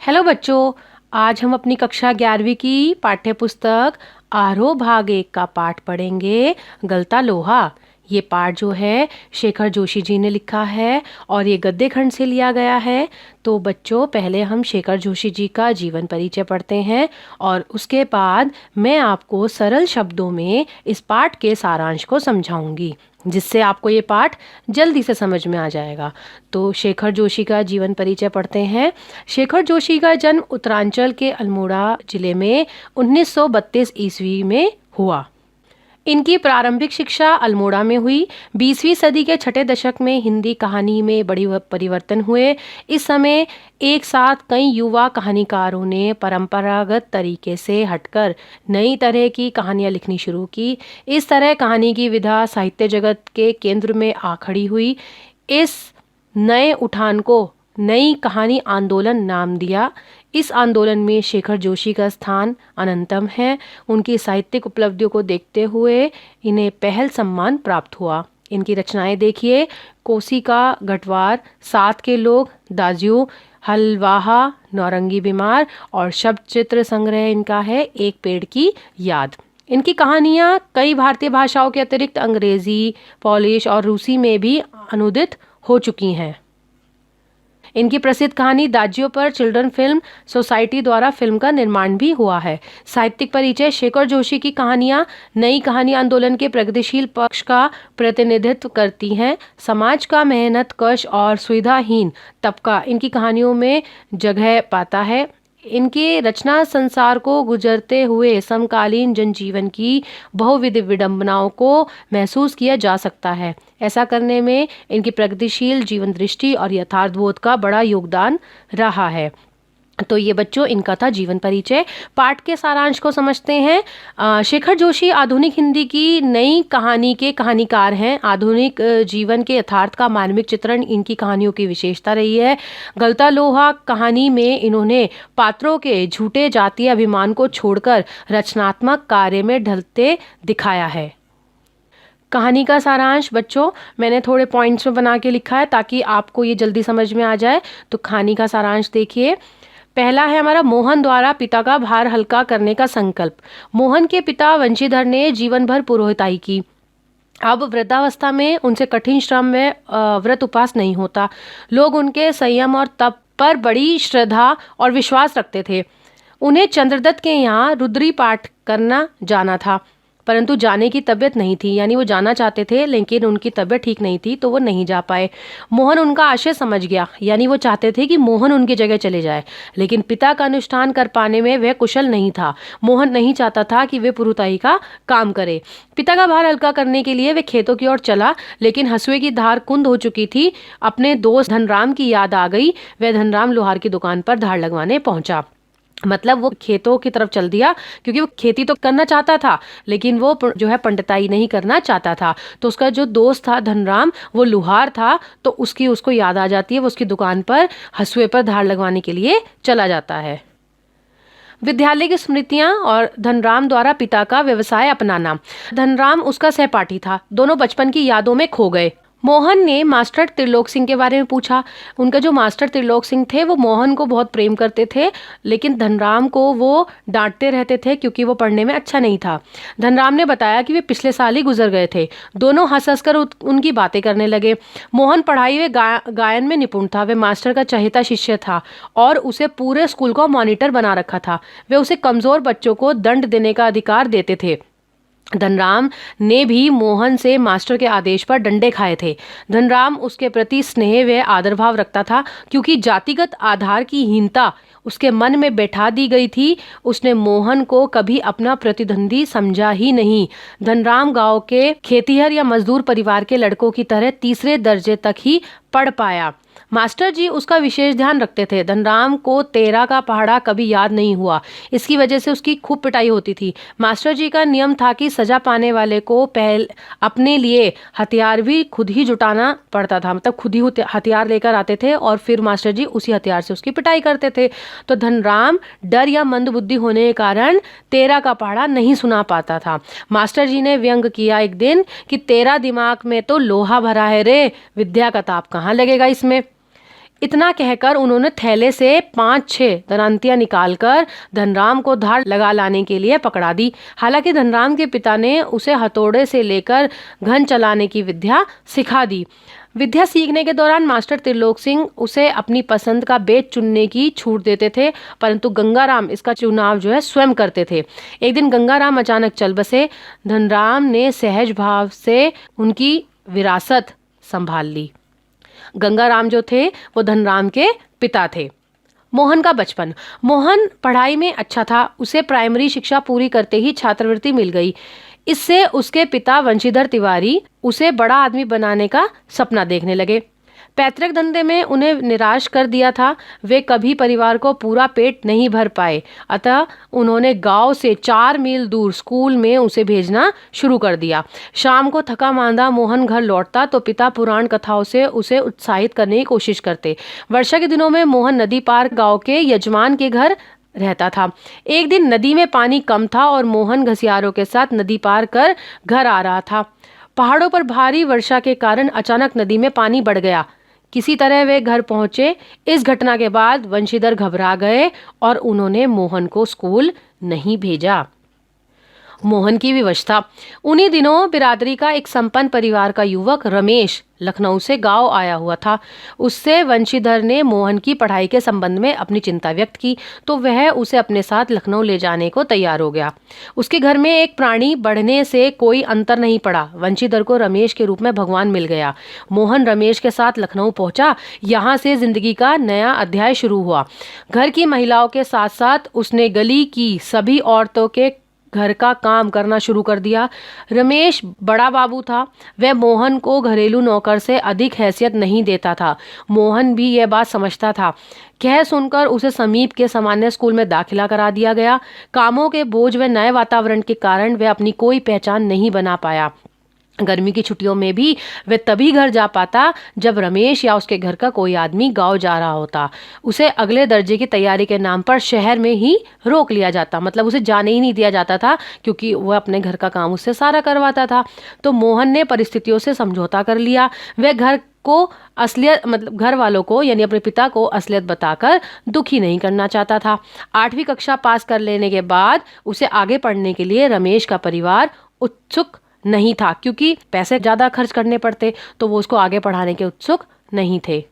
Hello बच्चों। आज हम अपनी कक्षा 11वीं की पाठ्य पुस्तक आरोह भाग 1 का पाठ पढ़ेंगे, गलता लोहा। ये पाठ जो है शेखर जोशी जी ने लिखा है और ये गद्य खंड से लिया गया है। तो बच्चों, पहले हम शेखर जोशी जी का जीवन परिचय पढ़ते हैं और उसके बाद मैं आपको सरल शब्दों में इस पाठ के सारांश को समझाऊंगी, जिससे आपको ये पाठ जल्दी से समझ में आ जाएगा। तो शेखर जोशी का जीवन परिचय पढ़ते हैं। शेखर जोशी का जन्म उत्तरांचल के अल्मोड़ा जिले में 1932 ईस्वी में हुआ। इनकी प्रारंभिक शिक्षा अल्मोड़ा में हुई। 20वीं सदी के छठे दशक में हिंदी कहानी में बड़ी परिवर्तन हुए। इस समय एक साथ कई युवा कहानीकारों ने परंपरागत तरीके से हटकर नई तरह की कहानियां लिखनी शुरू की। इस तरह कहानी की विधा साहित्य जगत के केंद्र में आ खड़ी हुई। इस नए उठान को नई कहानी आंदोलन नाम दिया। इस आंदोलन में शेखर जोशी का स्थान अनंतम है। उनकी साहित्यिक उपलब्धियों को देखते हुए इन्हें पहल सम्मान प्राप्त हुआ। इनकी रचनाएं देखिए: कोशिका, गटवार, साथ के लोग, दाजियो, हलवाहा, नौरंगी बीमार और शब्द चित्र संग्रह इनका है एक पेड़ की याद। इनकी कहानियां कई भारतीय भाषाओं के अतिरिक्त अंग्रेजी, पोलिश और रूसी में भी अनुदित हो चुकी हैं। इनकी प्रसिद्ध कहानी दाजियों पर चिल्ड्रन फिल्म सोसाइटी द्वारा फिल्म का निर्माण भी हुआ है। साहित्यिक परिचय: शेखर जोशी की कहानियां नई कहानी आंदोलन के प्रगतिशील पक्ष का प्रतिनिधित्व करती हैं। समाज का मेहनत कश और सुविधाहीन तबका इनकी कहानियों में जगह पाता है। इनके रचना संसार को गुजरते हुए समकालीन जनजीवन की बहुविध विडंबनाओं को महसूस किया जा सकता है। ऐसा करने में इनकी प्रगतिशील जीवन दृष्टि और यथार्थबोध का बड़ा योगदान रहा है। तो ये बच्चों, इनका था जीवन परिचय। पाठ के सारांश को समझते हैं। शेखर जोशी आधुनिक हिंदी की नई कहानी के कहानीकार हैं। आधुनिक जीवन के यथार्थ का मानविक चित्रण इनकी कहानियों की विशेषता रही है। गलता लोहा कहानी में इन्होंने पात्रों के झूठे जातीय अभिमान को छोड़कर रचनात्मक कार्य में ढलते दिखाया है। कहानी का सारांश बच्चों मैंने थोड़े पॉइंट्स में बना के लिखा है ताकि आपको ये जल्दी समझ में आ जाए। तो कहानी का सारांश देखिए। पहला है हमारा मोहन द्वारा पिता का भार हल्का करने का संकल्प। मोहन के पिता वंशीधर ने जीवन भर पुरोहिताई की। अब वृद्धावस्था में उनसे कठिन श्रम में व्रत उपवास नहीं होता। लोग उनके संयम और तप पर बड़ी श्रद्धा और विश्वास रखते थे। उन्हें चंद्रदत्त के यहाँ रुद्री पाठ करना जाना था, परंतु जाने की तबीयत नहीं थी। यानी वो जाना चाहते थे लेकिन उनकी तबीयत ठीक नहीं थी, तो वो नहीं जा पाए। मोहन उनका आशय समझ गया, यानी वो चाहते थे कि मोहन उनकी जगह चले जाए, लेकिन पिता का अनुष्ठान कर पाने में वह कुशल नहीं था। मोहन नहीं चाहता था कि वे पुरोहिताई का काम करे। पिता का भार हल्का करने के लिए वे खेतों की ओर चला, लेकिन हंसुए की धार कुंद हो चुकी थी। अपने दोस्त धनराम की याद आ गई। वह धनराम लोहार की दुकान पर धार लगवाने पहुंचा। मतलब वो खेतों की तरफ चल दिया, क्योंकि वो खेती तो करना चाहता था लेकिन वो जो है पंडिताई नहीं करना चाहता था। तो उसका जो दोस्त था धनराम, वो लुहार था, तो उसको याद आ जाती है। वो उसकी दुकान पर हंसुए पर धार लगवाने के लिए चला जाता है। विद्यालय की स्मृतियां और धनराम द्वारा पिता का व्यवसाय अपनाना। धनराम उसका सहपाठी था। दोनों बचपन की यादों में खो गए। मोहन ने मास्टर त्रिलोक सिंह के बारे में पूछा। उनका जो मास्टर त्रिलोक सिंह थे वो मोहन को बहुत प्रेम करते थे, लेकिन धनराम को वो डांटते रहते थे क्योंकि वो पढ़ने में अच्छा नहीं था। धनराम ने बताया कि वे पिछले साल ही गुजर गए थे। दोनों हंस हंस कर उनकी बातें करने लगे। मोहन पढ़ाई व गायन में निपुण था। वे मास्टर का चहेता शिष्य था और उसे पूरे स्कूल का मॉनिटर बना रखा था। वे उसे कमजोर बच्चों को दंड देने का अधिकार देते थे। धनराम ने भी मोहन से मास्टर के आदेश पर डंडे खाए थे। धनराम उसके प्रति स्नेह व आदर भाव रखता था, क्योंकि जातिगत आधार की हीनता उसके मन में बैठा दी गई थी। उसने मोहन को कभी अपना प्रतिद्वंदी समझा ही नहीं। धनराम गांव के खेतिहर या मजदूर परिवार के लड़कों की तरह तीसरे दर्जे तक ही पढ़ पाया। मास्टर जी उसका विशेष ध्यान रखते थे। धनराम को 13 का पहाड़ा कभी याद नहीं हुआ। इसकी वजह से उसकी खूब पिटाई होती थी। मास्टर जी का नियम था कि सजा पाने वाले को अपने लिए हथियार भी खुद ही जुटाना पड़ता था। मतलब खुद ही हथियार लेकर आते थे और फिर मास्टर जी उसी हथियार से उसकी पिटाई करते थे। तो धनराम डर या मंदबुद्धि होने के कारण 13 का पहाड़ा नहीं सुना पाता था। मास्टर जी ने व्यंग किया एक दिन कि तेरा दिमाग में तो लोहा भरा है रे, विद्या का ताप कहाँ लगेगा इसमें। इतना कहकर उन्होंने थैले से 5-6 दरांतियां निकालकर धनराम को धार लगा लाने के लिए पकड़ा दी। हालांकि धनराम के पिता ने उसे हथौड़े से लेकर घन चलाने की विद्या सिखा दी। विद्या सीखने के दौरान मास्टर त्रिलोक सिंह उसे अपनी पसंद का बेच चुनने की छूट देते थे, परंतु गंगाराम इसका चुनाव जो है स्वयं करते थे। एक दिन गंगाराम अचानक चल बसे। धनराम ने सहज भाव से उनकी विरासत संभाल ली। गंगाराम जो थे वो धनराम के पिता थे। मोहन का बचपन। मोहन पढ़ाई में अच्छा था। उसे प्राइमरी शिक्षा पूरी करते ही छात्रवृत्ति मिल गई। इससे उसके पिता वंशीधर तिवारी उसे बड़ा आदमी बनाने का सपना देखने लगे। पैतृक धंधे में उन्हें निराश कर दिया था। वे कभी परिवार को पूरा पेट नहीं भर पाए, अतः उन्होंने गांव से 4 मील दूर स्कूल में उसे भेजना शुरू कर दिया। शाम को थका मांदा मोहन घर लौटता तो पिता पुराण कथाओं से उसे उत्साहित करने की कोशिश करते। वर्षा के दिनों में मोहन नदी पार गांव के यजमान के घर रहता था। एक दिन नदी में पानी कम था और मोहन घसियारों के साथ नदी पार कर घर आ रहा था। पहाड़ों पर भारी वर्षा के कारण अचानक नदी में पानी बढ़ गया। किसी तरह वे घर पहुंचे। इस घटना के बाद वंशीधर घबरा गए और उन्होंने मोहन को स्कूल नहीं भेजा। मोहन की विवशता। उन्हीं दिनों बिरादरी का एक संपन्न परिवार का युवक रमेश लखनऊ से गांव आया हुआ था। उससे वंशीधर ने मोहन की पढ़ाई के संबंध में अपनी चिंता व्यक्त की तो वह उसे अपने साथ लखनऊ ले जाने को तैयार हो गया। उसके घर में एक प्राणी बढ़ने से कोई अंतर नहीं पड़ा। वंशीधर को रमेश के रूप में भगवान मिल गया। मोहन रमेश के साथ लखनऊ पहुंचा। यहाँ से जिंदगी का नया अध्याय शुरू हुआ। घर की महिलाओं के साथ साथ उसने गली की सभी औरतों के घर का काम करना शुरू कर दिया। रमेश बड़ा बाबू था। वह मोहन को घरेलू नौकर से अधिक हैसियत नहीं देता था। मोहन भी यह बात समझता था। कह सुनकर उसे समीप के सामान्य स्कूल में दाखिला करा दिया गया। कामों के बोझ व नए वातावरण के कारण वह अपनी कोई पहचान नहीं बना पाया। गर्मी की छुट्टियों में भी वह तभी घर जा पाता जब रमेश या उसके घर का कोई आदमी गांव जा रहा होता। उसे अगले दर्जे की तैयारी के नाम पर शहर में ही रोक लिया जाता, मतलब उसे जाने ही नहीं दिया जाता था क्योंकि वह अपने घर का काम उससे सारा करवाता था। तो मोहन ने परिस्थितियों से समझौता कर लिया। वह घर को असलियत मतलब घर वालों को यानी अपने पिता को असलियत बताकर दुखी नहीं करना चाहता था। 8वीं कक्षा पास कर लेने के बाद उसे आगे पढ़ने के लिए रमेश का परिवार उत्सुक नहीं था क्योंकि पैसे ज्यादा खर्च करने पड़ते, तो वो उसको आगे पढ़ाने के उत्सुक नहीं थे।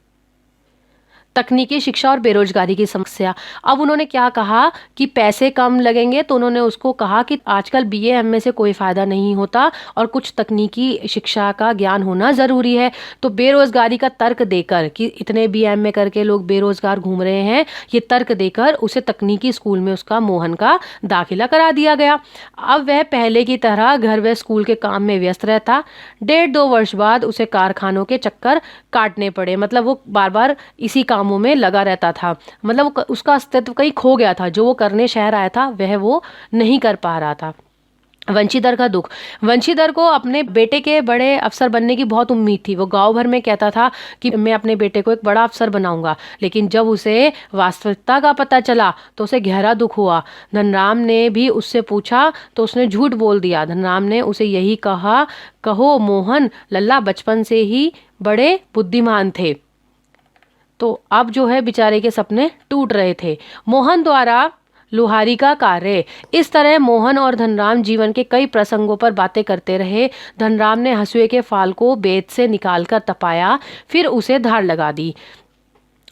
तकनीकी शिक्षा और बेरोजगारी की समस्या। अब उन्होंने क्या कहा कि पैसे कम लगेंगे, तो उन्होंने उसको कहा कि आजकल बीए एमए से कोई फायदा नहीं होता और कुछ तकनीकी शिक्षा का ज्ञान होना जरूरी है। तो बेरोजगारी का तर्क देकर कि इतने बीए एमए करके लोग बेरोजगार घूम रहे हैं, ये तर्क देकर उसे तकनीकी स्कूल में उसका मोहन का दाखिला करा दिया गया। अब वह पहले की तरह घर व स्कूल के काम में व्यस्त रहता। 1.5-2 वर्ष बाद उसे कारखानों के चक्कर काटने पड़े, मतलब वो बार बार इसी कामों में लगा रहता था। मतलब उसका अस्तित्व कहीं खो गया था। जो वो करने शहर आया था वह वो नहीं कर पा रहा था। वंशीधर का दुख। वंशीधर को अपने बेटे के बड़े अफसर बनने की बहुत उम्मीद थी। वो गांव भर में कहता था कि मैं अपने बेटे को एक बड़ा अफसर बनाऊंगा, लेकिन जब उसे वास्तविकता का पता चला तो उसे गहरा दुख हुआ। धनराम ने भी उससे पूछा तो उसने झूठ बोल दिया। धनराम ने उसे यही कहा, कहो मोहन, लल्ला बचपन से ही बड़े बुद्धिमान थे। तो अब जो है बेचारे के सपने टूट रहे थे। मोहन द्वारा लुहारी का कार्य। इस तरह मोहन और धनराम जीवन के कई प्रसंगों पर बातें करते रहे। धनराम ने हंसुए के फाल को बेत से निकालकर तपाया, फिर उसे धार लगा दी।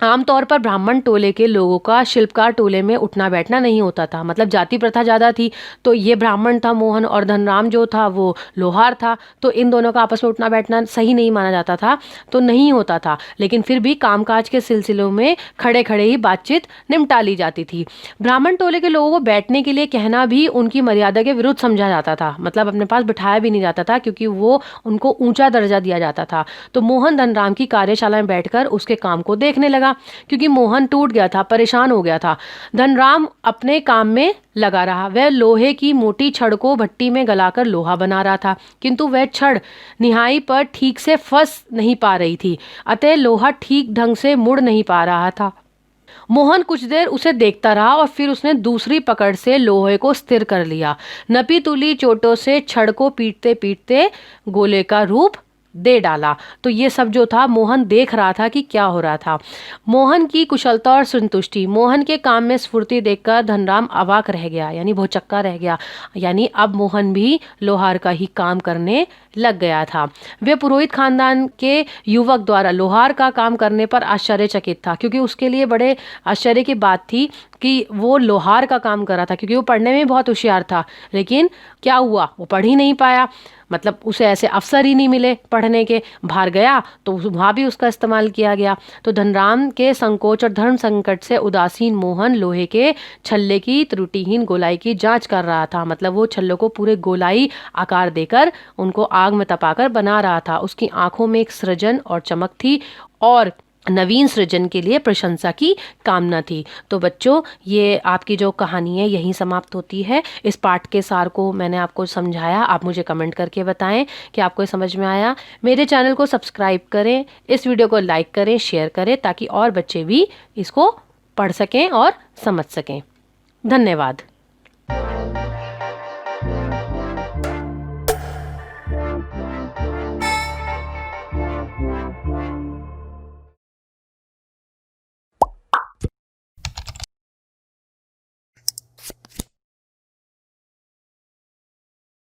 आमतौर पर ब्राह्मण टोले के लोगों का शिल्पकार टोले में उठना बैठना नहीं होता था, मतलब जाति प्रथा ज़्यादा थी। तो ये ब्राह्मण था मोहन और धनराम जो था वो लोहार था, तो इन दोनों का आपस में उठना बैठना सही नहीं माना जाता था, तो नहीं होता था। लेकिन फिर भी कामकाज के सिलसिलों में खड़े खड़े ही बातचीत निपटा ली जाती थी। ब्राह्मण टोले के लोगों को बैठने के लिए कहना भी उनकी मर्यादा के विरुद्ध समझा जाता था, मतलब अपने पास बिठाया भी नहीं जाता था क्योंकि वो उनको ऊंचा दर्जा दिया जाता था। तो मोहन धनराम की कार्यशाला में बैठकर उसके काम को देखने लगा क्योंकि मोहन टूट गया था, परेशान हो गया था। धनराम अपने काम में लगा रहा। वह लोहे की मोटी छड़ को भट्टी में गलाकर लोहा बना रहा था, किंतु वह छड़ निहाई पर ठीक से फंस नहीं पा रही थी, अतः लोहा ठीक ढंग से मुड़ नहीं पा रहा था। मोहन कुछ देर उसे देखता रहा और फिर उसने दूसरी पकड़ से लोहे को स्थिर कर लिया। नपी तुली चोटों से छड़ को पीटते पीटते गोले का रूप दे डाला। तो ये सब जो था मोहन देख रहा था कि क्या हो रहा था। मोहन की कुशलता और संतुष्टि, मोहन के काम में स्फूर्ति देखकर धनराम अवाक रह गया, यानी भौचक्का रह गया। यानी अब मोहन भी लोहार का ही काम करने लग गया था। वे पुरोहित खानदान के युवक द्वारा लोहार का काम करने पर आश्चर्यचकित था, क्योंकि उसके लिए बड़े आश्चर्य की बात थी कि वो लोहार का काम कर रहा था, क्योंकि वो पढ़ने में बहुत होशियार था। लेकिन क्या हुआ, वो पढ़ ही नहीं पाया, मतलब उसे ऐसे अवसर ही नहीं मिले पढ़ने के। बाहर गया तो वहाँ भी उसका इस्तेमाल किया गया। तो धनराम के संकोच और धर्म संकट से उदासीन मोहन लोहे के छल्ले की त्रुटिहीन गोलाई की जांच कर रहा था। मतलब वो छल्लों को पूरे गोलाई आकार देकर उनको आग में तपाकर बना रहा था। उसकी आंखों में एक सृजन और चमक थी और नवीन सृजन के लिए प्रशंसा की कामना थी। तो बच्चों, ये आपकी जो कहानी है यहीं समाप्त होती है। इस पाठ के सार को मैंने आपको समझाया। आप मुझे कमेंट करके बताएं कि आपको समझ में आया। मेरे चैनल को सब्सक्राइब करें, इस वीडियो को लाइक करें, शेयर करें, ताकि और बच्चे भी इसको पढ़ सकें और समझ सकें। धन्यवाद।